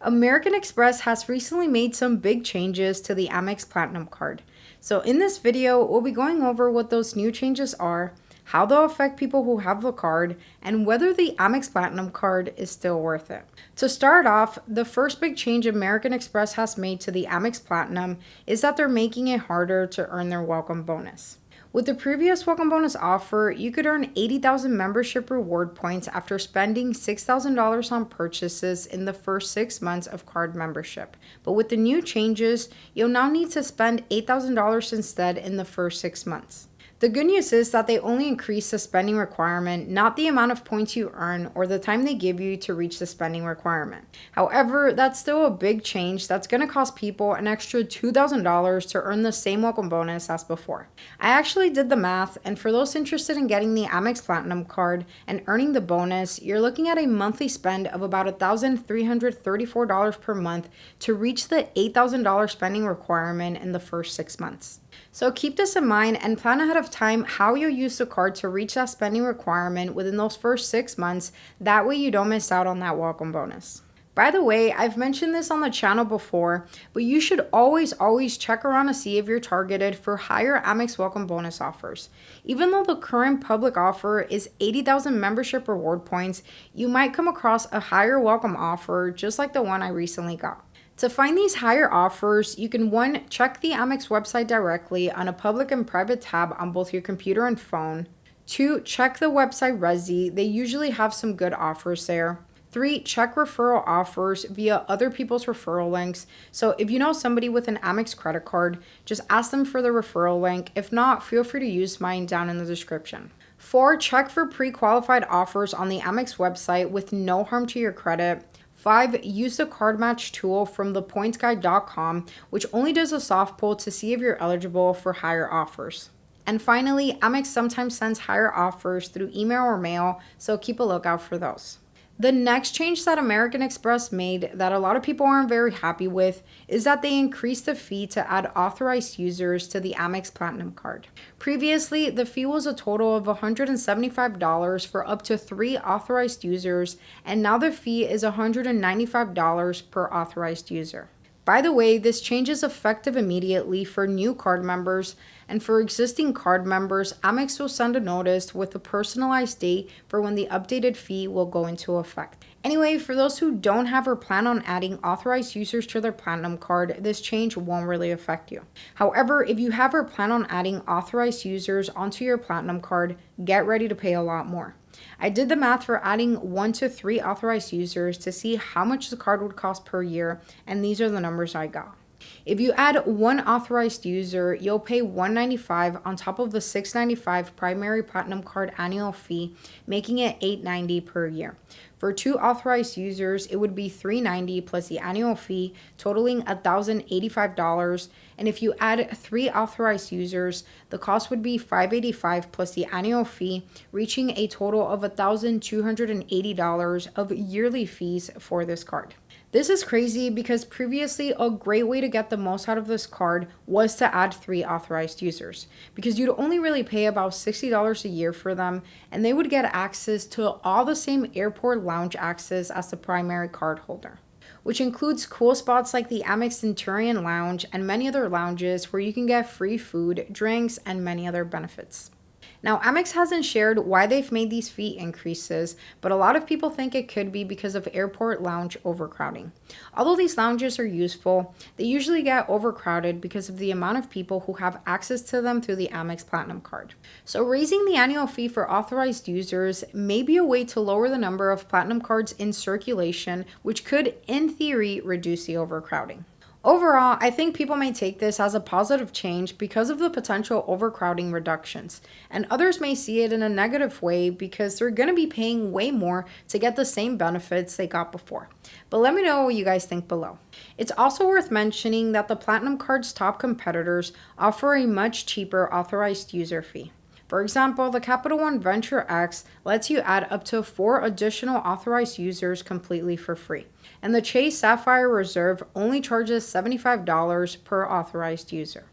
American Express has recently made some big changes to the Amex Platinum card. So in this video, we'll be going over what those new changes are, how they'll affect people who have the card, and whether the Amex Platinum card is still worth it. To start off, the first big change American Express has made to the Amex Platinum is that they're making it harder to earn their welcome bonus. With the previous welcome bonus offer, you could earn 80,000 membership reward points after spending $6,000 on purchases in the first 6 months of card membership. But with the new changes, you'll now need to spend $8,000 instead in the first 6 months. The good news is that they only increase the spending requirement, not the amount of points you earn or the time they give you to reach the spending requirement. However, that's still a big change that's going to cost people an extra $2,000 to earn the same welcome bonus as before. I actually did the math, and for those interested in getting the Amex Platinum card and earning the bonus, you're looking at a monthly spend of about $1,334 per month to reach the $8,000 spending requirement in the first 6 months. So keep this in mind and plan ahead of time how you'll use the card to reach that spending requirement within those first 6 months. That way you don't miss out on that welcome bonus. By the way, I've mentioned this on the channel before, but you should always check around to see if you're targeted for higher Amex welcome bonus offers. Even though the current public offer is 80,000 membership reward points, you might come across a higher welcome offer just like the one I recently got. To find these higher offers, you can 1. Check the Amex website directly on a public and private tab on both your computer and phone. 2. Check the website Resi. They usually have some good offers there. 3. Check referral offers via other people's referral links. So if you know somebody with an Amex credit card, just ask them for the referral link. If not, feel free to use mine down in the description. 4. Check for pre-qualified offers on the Amex website with no harm to your credit. 5. Use the card match tool from thepointsguide.com, which only does a soft pull to see if you're eligible for higher offers. And finally, Amex sometimes sends higher offers through email or mail, so keep a lookout for those. The next change that American Express made that a lot of people aren't very happy with is that they increased the fee to add authorized users to the Amex Platinum card. Previously, the fee was a total of $175 for up to 3 authorized users, and now the fee is $195 per authorized user. By the way, this change is effective immediately for new card members, and for existing card members, Amex will send a notice with a personalized date for when the updated fee will go into effect. Anyway, for those who don't have or plan on adding authorized users to their Platinum card, this change won't really affect you. However, if you have or plan on adding authorized users onto your Platinum card, get ready to pay a lot more. I did the math for adding 1 to 3 authorized users to see how much the card would cost per year, and these are the numbers I got. If you add 1 authorized user, you'll pay $195 on top of the $695 primary Platinum card annual fee, making it $890 per year. For 2 authorized users, it would be $390 plus the annual fee, totaling $1,085. And if you add 3 authorized users, the cost would be $585 plus the annual fee, reaching a total of $1,280 of yearly fees for this card. This is crazy because previously a great way to get the most out of this card was to add 3 authorized users, because you'd only really pay about $60 a year for them, and they would get access to all the same airport lounge access as the primary card holder, which includes cool spots like the Amex Centurion Lounge and many other lounges where you can get free food, drinks, and many other benefits. Now, Amex hasn't shared why they've made these fee increases, but a lot of people think it could be because of airport lounge overcrowding. Although these lounges are useful, they usually get overcrowded because of the amount of people who have access to them through the Amex Platinum card. So raising the annual fee for authorized users may be a way to lower the number of Platinum cards in circulation, which could, in theory, reduce the overcrowding. Overall, I think people may take this as a positive change because of the potential overcrowding reductions, and others may see it in a negative way because they're going to be paying way more to get the same benefits they got before. But let me know what you guys think below. It's also worth mentioning that the Platinum card's top competitors offer a much cheaper authorized user fee. For example, the Capital One Venture X lets you add up to 4 additional authorized users completely for free. And the Chase Sapphire Reserve only charges $75 per authorized user.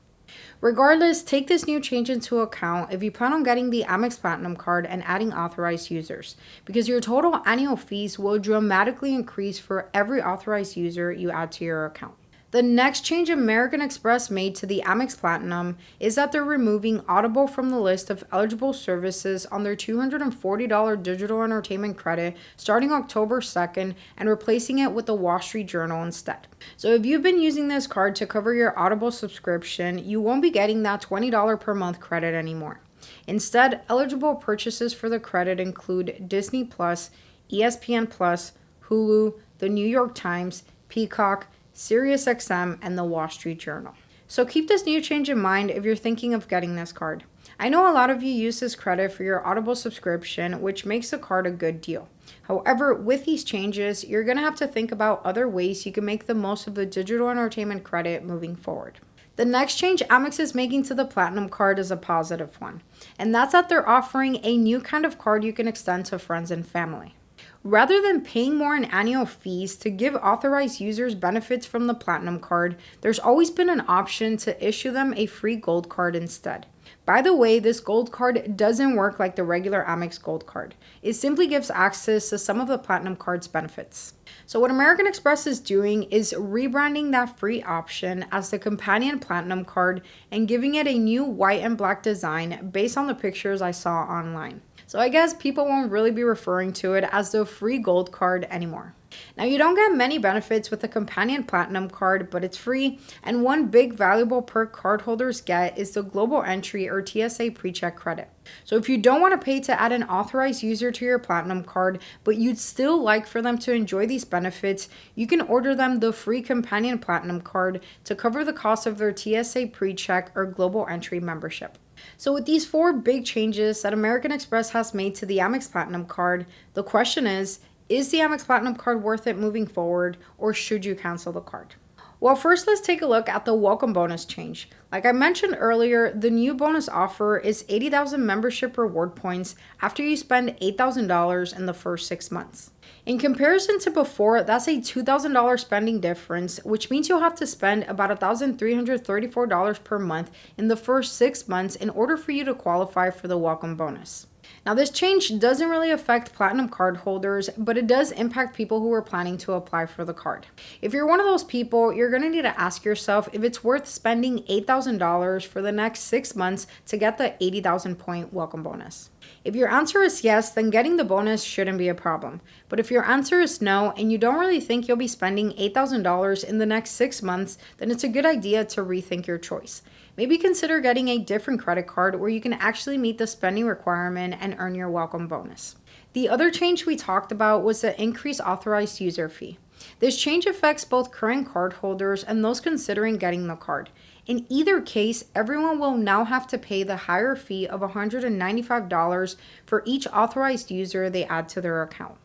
Regardless, take this new change into account if you plan on getting the Amex Platinum card and adding authorized users, because your total annual fees will dramatically increase for every authorized user you add to your account. The next change American Express made to the Amex Platinum is that they're removing Audible from the list of eligible services on their $240 digital entertainment credit starting October 2nd and replacing it with the Wall Street Journal instead. So if you've been using this card to cover your Audible subscription, you won't be getting that $20 per month credit anymore. Instead, eligible purchases for the credit include Disney Plus, ESPN Plus, Hulu, the New York Times, Peacock, SiriusXM, and the Wall Street Journal. So keep this new change in mind if you're thinking of getting this card. I know a lot of you use this credit for your Audible subscription, which makes the card a good deal. However, with these changes, you're going to have to think about other ways you can make the most of the digital entertainment credit moving forward. The next change Amex is making to the Platinum card is a positive one, and that's that they're offering a new kind of card you can extend to friends and family. Rather than paying more in annual fees to give authorized users benefits from the Platinum card, there's always been an option to issue them a free Gold card instead. By the way, this Gold card doesn't work like the regular Amex Gold card. It simply gives access to some of the Platinum card's benefits. So what American Express is doing is rebranding that free option as the Companion Platinum card and giving it a new white and black design based on the pictures I saw online. So I guess people won't really be referring to it as the free Gold card anymore. Now, you don't get many benefits with the Companion Platinum card, but it's free, and one big valuable perk cardholders get is the Global Entry or TSA PreCheck credit. So if you don't want to pay to add an authorized user to your Platinum card, but you'd still like for them to enjoy these benefits, you can order them the free Companion Platinum card to cover the cost of their TSA PreCheck or Global Entry membership. So with these 4 big changes that American Express has made to the Amex Platinum card, the question is the Amex Platinum card worth it moving forward, or should you cancel the card? Well, first let's take a look at the welcome bonus change. Like I mentioned earlier, the new bonus offer is 80,000 membership reward points after you spend $8,000 in the first 6 months. In comparison to before, that's a $2,000 spending difference, which means you'll have to spend about $1,334 per month in the first 6 months in order for you to qualify for the welcome bonus. Now, this change doesn't really affect Platinum card holders, but it does impact people who are planning to apply for the card. If you're one of those people, you're going to need to ask yourself if it's worth spending $8,000 for the next 6 months to get the 80,000 point welcome bonus. If your answer is yes, then getting the bonus shouldn't be a problem. But if your answer is no, and you don't really think you'll be spending $8,000 in the next 6 months, then it's a good idea to rethink your choice. Maybe consider getting a different credit card where you can actually meet the spending requirement and earn your welcome bonus. The other change we talked about was the increased authorized user fee. This change affects both current card holders and those considering getting the card. In either case, everyone will now have to pay the higher fee of $195 for each authorized user they add to their account.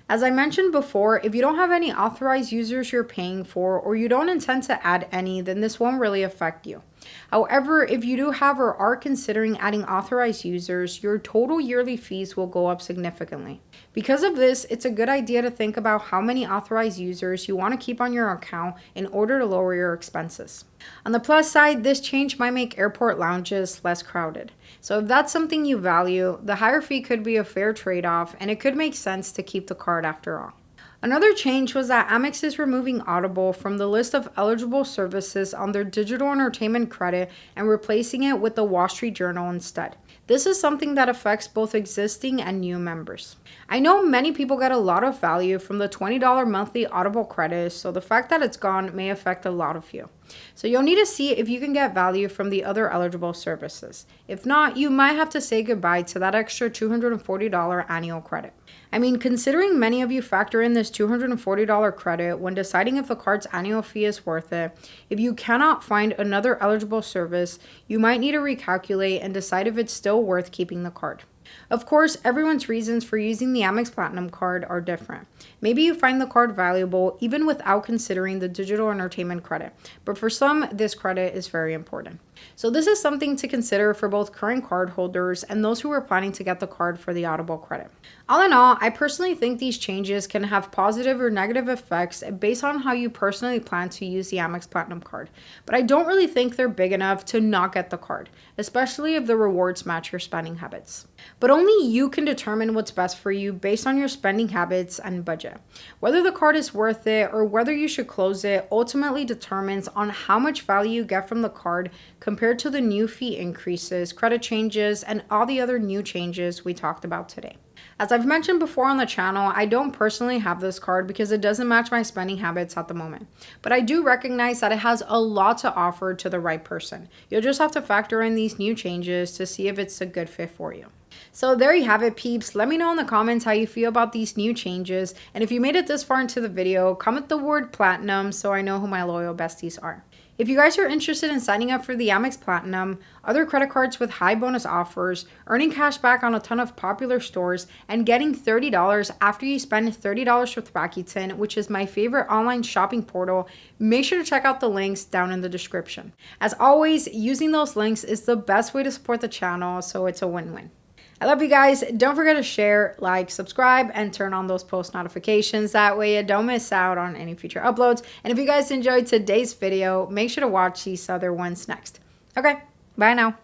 As I mentioned before, if you don't have any authorized users you're paying for, or you don't intend to add any, then this won't really affect you. However, if you do have or are considering adding authorized users, your total yearly fees will go up significantly. Because of this, it's a good idea to think about how many authorized users you want to keep on your account in order to lower your expenses. On the plus side, this change might make airport lounges less crowded. So if that's something you value, the higher fee could be a fair trade-off, and it could make sense to keep the card after all. Another change was that Amex is removing Audible from the list of eligible services on their digital entertainment credit and replacing it with the Wall Street Journal instead. This is something that affects both existing and new members. I know many people get a lot of value from the $20 monthly Audible credit, so the fact that it's gone may affect a lot of you. So you'll need to see if you can get value from the other eligible services. If not, you might have to say goodbye to that extra $240 annual credit. I mean, considering many of you factor in this $240 credit when deciding if the card's annual fee is worth it, if you cannot find another eligible service, you might need to recalculate and decide if it's still worth keeping the card. Of course, everyone's reasons for using the Amex Platinum card are different. Maybe you find the card valuable even without considering the digital entertainment credit, but for some, this credit is very important. So this is something to consider for both current card holders and those who are planning to get the card for the Audible credit. All in all, I personally think these changes can have positive or negative effects based on how you personally plan to use the Amex Platinum card. But I don't really think they're big enough to not get the card, especially if the rewards match your spending habits. But only you can determine what's best for you based on your spending habits and budget. Whether the card is worth it or whether you should close it ultimately determines on how much value you get from the card compared to the new fee increases, credit changes, and all the other new changes we talked about today. As I've mentioned before on the channel, I don't personally have this card because it doesn't match my spending habits at the moment. But I do recognize that it has a lot to offer to the right person. You'll just have to factor in these new changes to see if it's a good fit for you. So there you have it, peeps. Let me know in the comments how you feel about these new changes. And if you made it this far into the video, comment the word platinum so I know who my loyal besties are. If you guys are interested in signing up for the Amex Platinum, other credit cards with high bonus offers, earning cash back on a ton of popular stores, and getting $30 after you spend $30 with Rakuten, which is my favorite online shopping portal, make sure to check out the links down in the description. As always, using those links is the best way to support the channel, so it's a win-win. I love you guys. Don't forget to share, like, subscribe, and turn on those post notifications. That way you don't miss out on any future uploads. And if you guys enjoyed today's video, make sure to watch these other ones next. Okay, bye now.